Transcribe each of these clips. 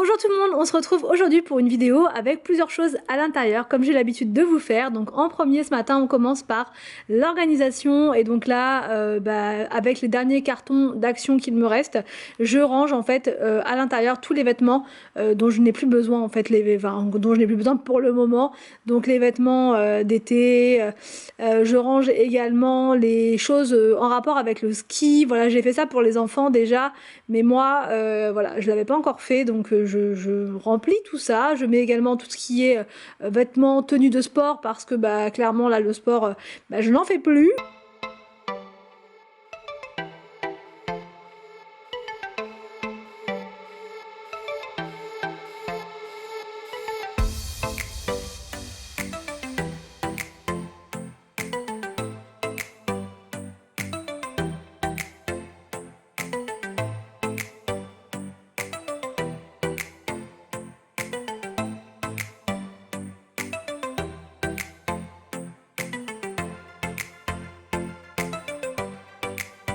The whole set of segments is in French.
Bonjour tout le monde, on se retrouve aujourd'hui pour une vidéo avec plusieurs choses à l'intérieur comme j'ai l'habitude de vous faire. Donc en premier ce matin on commence par l'organisation et donc là avec les derniers cartons d'action qu'il me reste, je range en fait à l'intérieur tous les vêtements dont je n'ai plus besoin en fait, dont je n'ai plus besoin pour le moment. Donc les vêtements d'été, je range également les choses en rapport avec le ski. Voilà, j'ai fait ça pour les enfants déjà, mais moi voilà, je l'avais pas encore fait, donc je remplis tout ça. Je mets également tout ce qui est vêtements, tenues de sport, parce que clairement là le sport je n'en fais plus.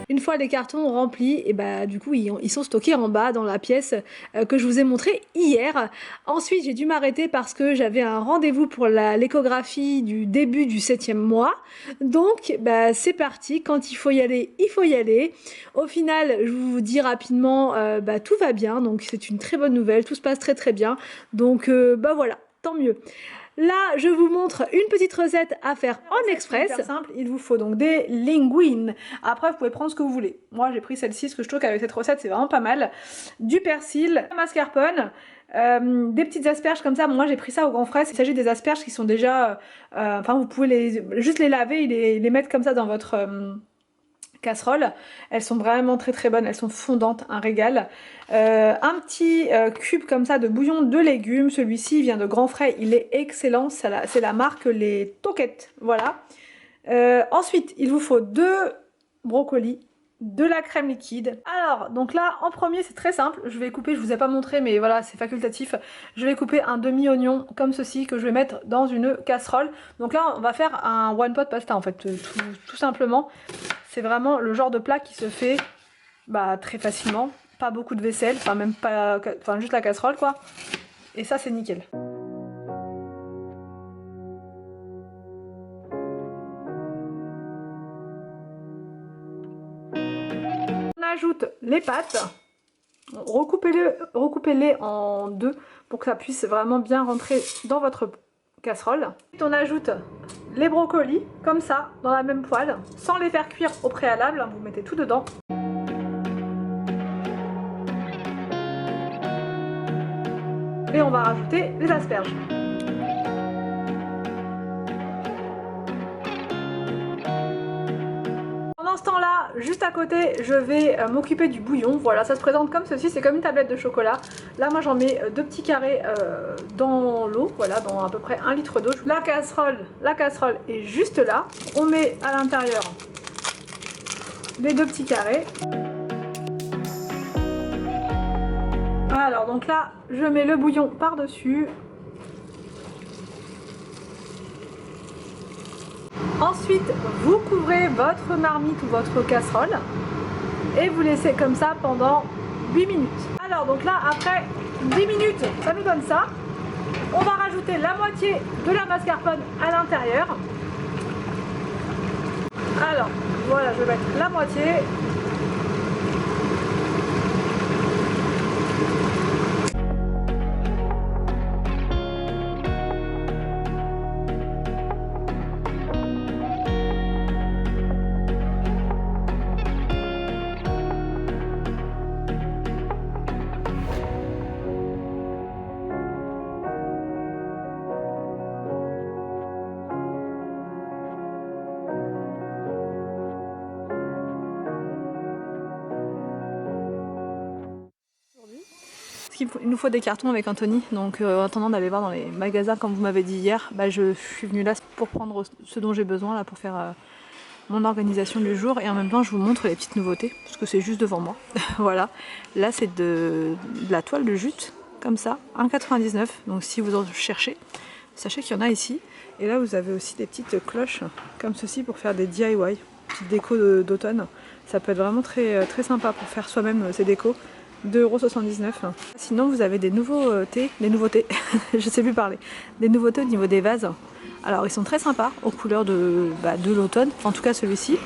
Une fois les cartons remplis, et du coup ils sont stockés en bas dans la pièce que je vous ai montré hier. Ensuite j'ai dû m'arrêter parce que j'avais un rendez-vous pour l'échographie du début du 7e mois. Donc c'est parti, quand il faut y aller, il faut y aller. Au final je vous dis rapidement, tout va bien, donc c'est une très bonne nouvelle, tout se passe très très bien. Donc voilà, tant mieux. Là, je vous montre une petite recette à faire en express. C'est simple, il vous faut donc des linguines. Après, vous pouvez prendre ce que vous voulez. Moi, j'ai pris celle-ci, parce que je trouve qu'avec cette recette, c'est vraiment pas mal. Du persil, mascarpone, des petites asperges comme ça. Moi, j'ai pris ça au grand frais. Il s'agit des asperges qui sont déjà... vous pouvez juste les laver et les mettre comme ça dans votre... casseroles, elles sont vraiment très très bonnes, elles sont fondantes, un régal. Un petit cube comme ça de bouillon de légumes, celui-ci vient de Grand Frais, il est excellent, c'est la marque les Toquettes, voilà. Ensuite, il vous faut 2 brocolis, de la crème liquide. Alors, donc là, en premier, c'est très simple, je vais couper, je vous ai pas montré, mais voilà, c'est facultatif. Je vais couper un demi-oignon comme ceci, que je vais mettre dans une casserole. Donc là, on va faire un one pot pasta, en fait, tout simplement. C'est vraiment le genre de plat qui se fait très facilement, pas beaucoup de vaisselle, juste la casserole quoi. Et ça c'est nickel. On ajoute les pâtes, recoupez-les en 2 pour que ça puisse vraiment bien rentrer dans votre casserole. Ensuite, on ajoute les brocolis comme ça dans la même poêle sans les faire cuire au préalable, vous mettez tout dedans. Et on va rajouter les asperges. Pendant ce temps-là, juste à côté, je vais m'occuper du bouillon. Voilà, ça se présente comme ceci, c'est comme une tablette de chocolat. Là, moi, j'en mets 2 petits carrés dans l'eau, voilà, dans à peu près 1 litre d'eau. La casserole est juste là. On met à l'intérieur les 2 petits carrés. Alors, donc là, je mets le bouillon par-dessus. Ensuite, vous couvrez votre marmite ou votre casserole et vous laissez comme ça pendant 8 minutes. Alors donc là, après 10 minutes, ça nous donne ça. On va rajouter la moitié de la mascarpone à l'intérieur. Alors, voilà, je vais mettre la moitié. Il nous faut des cartons avec Anthony, donc en attendant d'aller voir dans les magasins comme vous m'avez dit hier, je suis venue là pour prendre ce dont j'ai besoin là pour faire mon organisation du jour, et en même temps je vous montre les petites nouveautés parce que c'est juste devant moi. Voilà, là c'est de la toile de jute comme ça, 1,99 €, donc si vous en cherchez, sachez qu'il y en a ici. Et là vous avez aussi des petites cloches comme ceci pour faire des DIY, petites décos d'automne. Ça peut être vraiment très, très sympa pour faire soi-même ces décos. 2,79 €. Sinon vous avez des nouveautés, je sais plus parler, des nouveautés au niveau des vases. Alors ils sont très sympas, aux couleurs de l'automne, en tout cas celui-ci.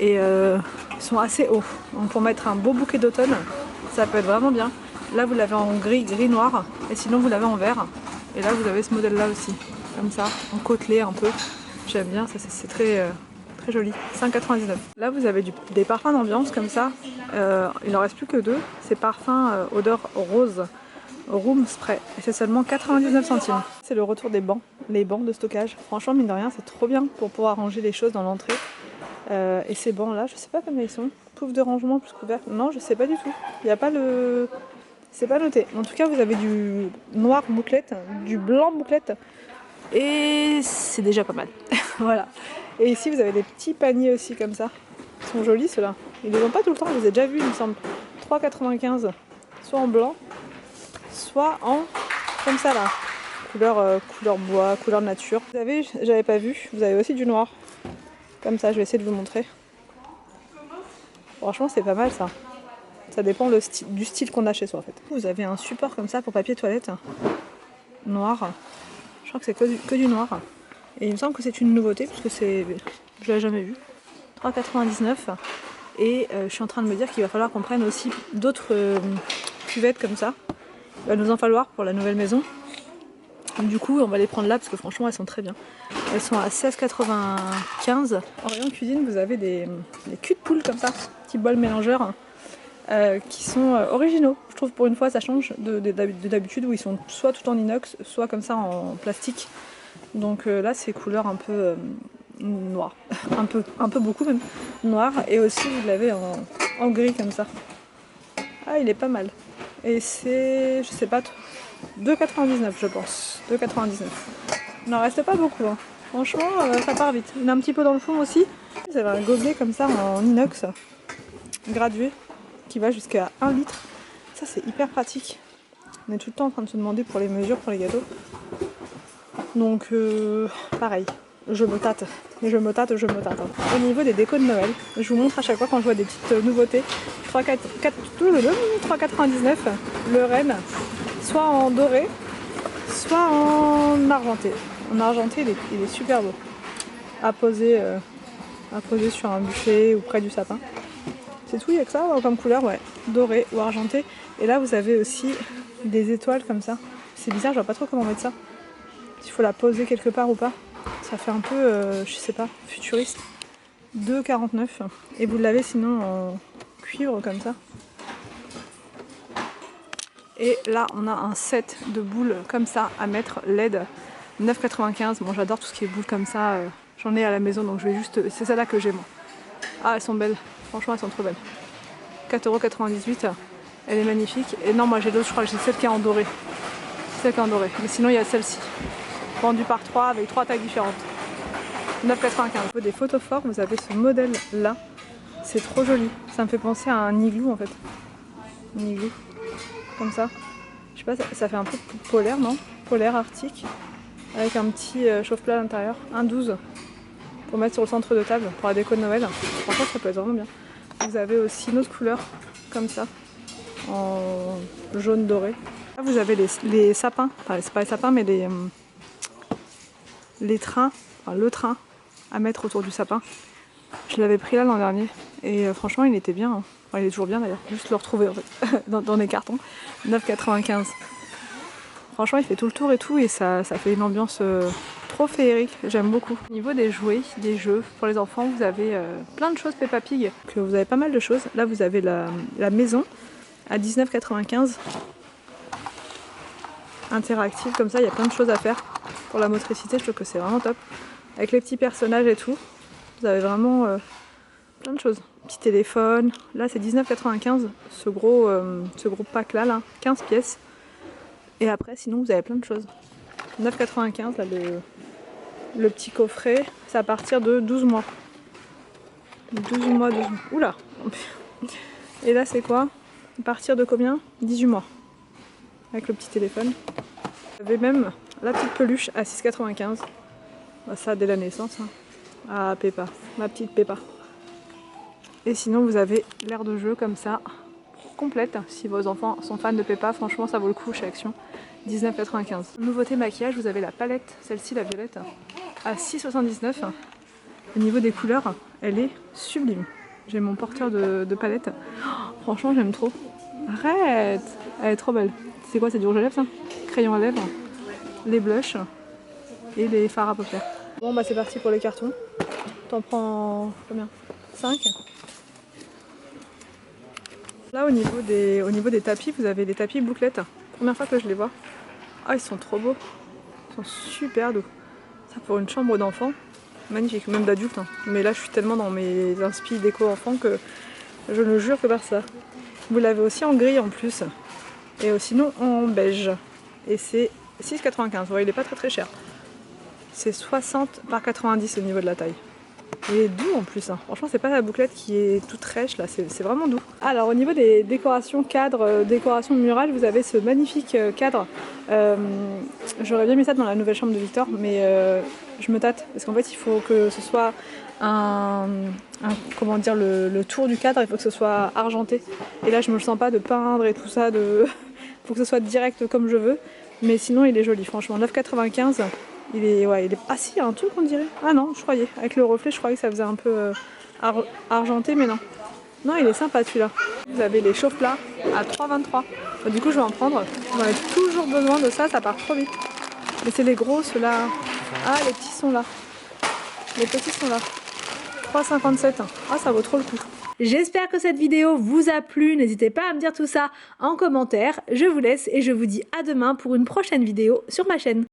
Et ils sont assez hauts, donc pour mettre un beau bouquet d'automne, ça peut être vraiment bien. Là vous l'avez en gris noir, et sinon vous l'avez en vert. Et là vous avez ce modèle là aussi, comme ça, en côtelé un peu. J'aime bien, ça c'est très joli. 5,99 €. Là vous avez des parfums d'ambiance comme ça, il n'en reste plus que 2. C'est parfum odeur rose, room spray, et c'est seulement 99 centimes. C'est le retour des bancs, les bancs de stockage. Franchement mine de rien c'est trop bien pour pouvoir ranger les choses dans l'entrée. Et ces bancs là, je sais pas combien ils sont. Pouf de rangement plus couvercle. Non, je sais pas du tout. Il n'y a pas le. C'est pas noté. En tout cas, vous avez du noir bouclette, du blanc bouclette. Et c'est déjà pas mal. Voilà. Et ici, vous avez des petits paniers aussi comme ça. Ils sont jolis ceux-là. Ils les ont pas tout le temps, je les ai déjà vus, il me semble. 3,95 €. Soit en blanc, soit en. Comme ça là. Couleur bois, couleur nature. Vous avez, j'avais pas vu, vous avez aussi du noir. Comme ça, je vais essayer de vous montrer. Franchement, c'est pas mal ça. Ça dépend du style qu'on a chez soi en fait. Vous avez un support comme ça pour papier toilette. Noir. Je crois que c'est que du noir. Et il me semble que c'est une nouveauté parce que je l'avais jamais vu. 3,99 €. Et je suis en train de me dire qu'il va falloir qu'on prenne aussi d'autres cuvettes comme ça. Il va nous en falloir pour la nouvelle maison. Du coup, on va les prendre là parce que franchement, elles sont très bien. Elles sont à 16,95 €. En rayon cuisine, vous avez des culs de poule comme ça, petits bols mélangeurs, qui sont originaux. Je trouve pour une fois, ça change de d'habitude où ils sont soit tout en inox, soit comme ça en plastique. Donc là, c'est couleur un peu noir, un peu beaucoup même noir. Et aussi, vous l'avez en gris comme ça. Ah, il est pas mal. Et c'est, je sais pas, 2,99 € je pense. 2,99 €. Il n'en reste pas beaucoup. Hein. Franchement, ça part vite. Il y en a un petit peu dans le fond aussi. Vous avez un gobelet comme ça en inox, gradué, qui va jusqu'à 1 litre. Ça, c'est hyper pratique. On est tout le temps en train de se demander pour les mesures, pour les gâteaux. Donc, pareil. Je me tâte. Hein. Au niveau des décos de Noël, je vous montre à chaque fois quand je vois des petites nouveautés. 3,99 €. Le renne, soit en doré, soit en argenté. En argenté, il est super beau. À poser sur un buffet ou près du sapin. C'est tout, il y a que ça comme couleur, ouais. Doré ou argenté. Et là, vous avez aussi des étoiles comme ça. C'est bizarre, je vois pas trop comment mettre ça. S'il faut la poser quelque part ou pas. Ça fait un peu, je sais pas, futuriste. 2,49 €. Et vous l'avez sinon en cuivre comme ça. Et là, on a un set de boules comme ça à mettre LED. 9,95 €. Bon, j'adore tout ce qui est boules comme ça. J'en ai à la maison, donc je vais juste. C'est celle-là que j'ai moi. Ah, elles sont belles. Franchement, elles sont trop belles. 4,98 €. Elle est magnifique. Et non, moi j'ai l'autre, je crois que j'ai celle qui est en doré. Celle qui est en doré. Mais sinon, il y a celle-ci. Vendue par 3 avec 3 tailles différentes. 9,95 €. Des photos forts, vous avez ce modèle-là. C'est trop joli. Ça me fait penser à un igloo en fait. Un igloo. Comme ça. Je sais pas, ça fait un peu polaire, non? Polaire, arctique. Avec un petit chauffe-plat à l'intérieur. 1,12 € pour mettre sur le centre de table pour la déco de Noël. Franchement, ça peut être vraiment bien. Vous avez aussi une autre couleur, comme ça, en jaune doré. Là, vous avez les sapins. Enfin, c'est pas les sapins, mais les trains. Enfin, le train à mettre autour du sapin. Je l'avais pris là l'an dernier. Et franchement, il était bien. Hein. Enfin, il est toujours bien d'ailleurs. Juste le retrouver en fait, dans les cartons. 9,95 €. Franchement, il fait tout le tour et tout, et ça fait une ambiance trop féerique. J'aime beaucoup. Au niveau des jouets, des jeux pour les enfants, vous avez plein de choses Peppa Pig. Que vous avez pas mal de choses. Là, vous avez la maison à 19,95 €. Interactive, comme ça, il y a plein de choses à faire pour la motricité. Je trouve que c'est vraiment top. Avec les petits personnages et tout, vous avez vraiment plein de choses. Petit téléphone. Là, c'est 19,95 €. Ce gros pack là, 15 pièces. Et après, sinon, vous avez plein de choses. 9,95 €, là, le petit coffret, c'est à partir de 12 mois. 12 mois. Oula! Et là, c'est quoi? À partir de combien? 18 mois. Avec le petit téléphone. Vous avez même la petite peluche à 6,95 €. Bah, ça, dès la naissance. Hein. Ah, Peppa. Ma petite Peppa. Et sinon, vous avez l'aire de jeu comme ça. complète. Si vos enfants sont fans de Peppa, franchement ça vaut le coup chez Action. 19,95. Nouveauté maquillage, vous avez la palette, celle-ci la violette, à 6,79. Au niveau des couleurs, elle est sublime. J'ai mon porteur de palette. Oh, franchement j'aime trop. Arrête! Elle est trop belle. C'est quoi, c'est du rouge à lèvres ça? Crayon à lèvres, les blushs et les fards à paupières. Bon bah c'est parti pour les cartons. T'en prends combien? 5. Là au niveau des tapis, vous avez les tapis bouclettes. Première fois que je les vois. Ah ils sont trop beaux. Ils sont super doux. Ça pour une chambre d'enfant. Magnifique, même d'adulte. Hein. Mais là je suis tellement dans mes inspi déco enfant que je ne jure que par ça. Vous l'avez aussi en gris en plus. Et sinon en beige. Et c'est 6,95. Ouais, il n'est pas très cher. C'est 60 par 90 au niveau de la taille. Il est doux en plus, hein. Franchement c'est pas la bouclette qui est toute rêche là, c'est vraiment doux. Alors au niveau des décorations cadres, décorations murales, vous avez ce magnifique cadre. J'aurais bien mis ça dans la nouvelle chambre de Victor, mais je me tâte parce qu'en fait il faut que ce soit comment dire, le tour du cadre, il faut que ce soit argenté. Et là je me le sens pas de peindre et tout ça, faut que ce soit direct comme je veux. Mais sinon il est joli, franchement. 9,95. Il est... Ah si, il y a un truc on dirait. Ah non, je croyais. Avec le reflet, je croyais que ça faisait un peu argenté, mais non. Non, il est sympa celui-là. Vous avez les chauffe-plats à 3,23. Du coup, je vais en prendre. J'en ai toujours besoin de ça, ça part trop vite. Mais c'est les gros, ceux-là. Ah, les petits sont là. Les petits sont là. 3,57. Ah, ça vaut trop le coup. J'espère que cette vidéo vous a plu. N'hésitez pas à me dire tout ça en commentaire. Je vous laisse et je vous dis à demain pour une prochaine vidéo sur ma chaîne.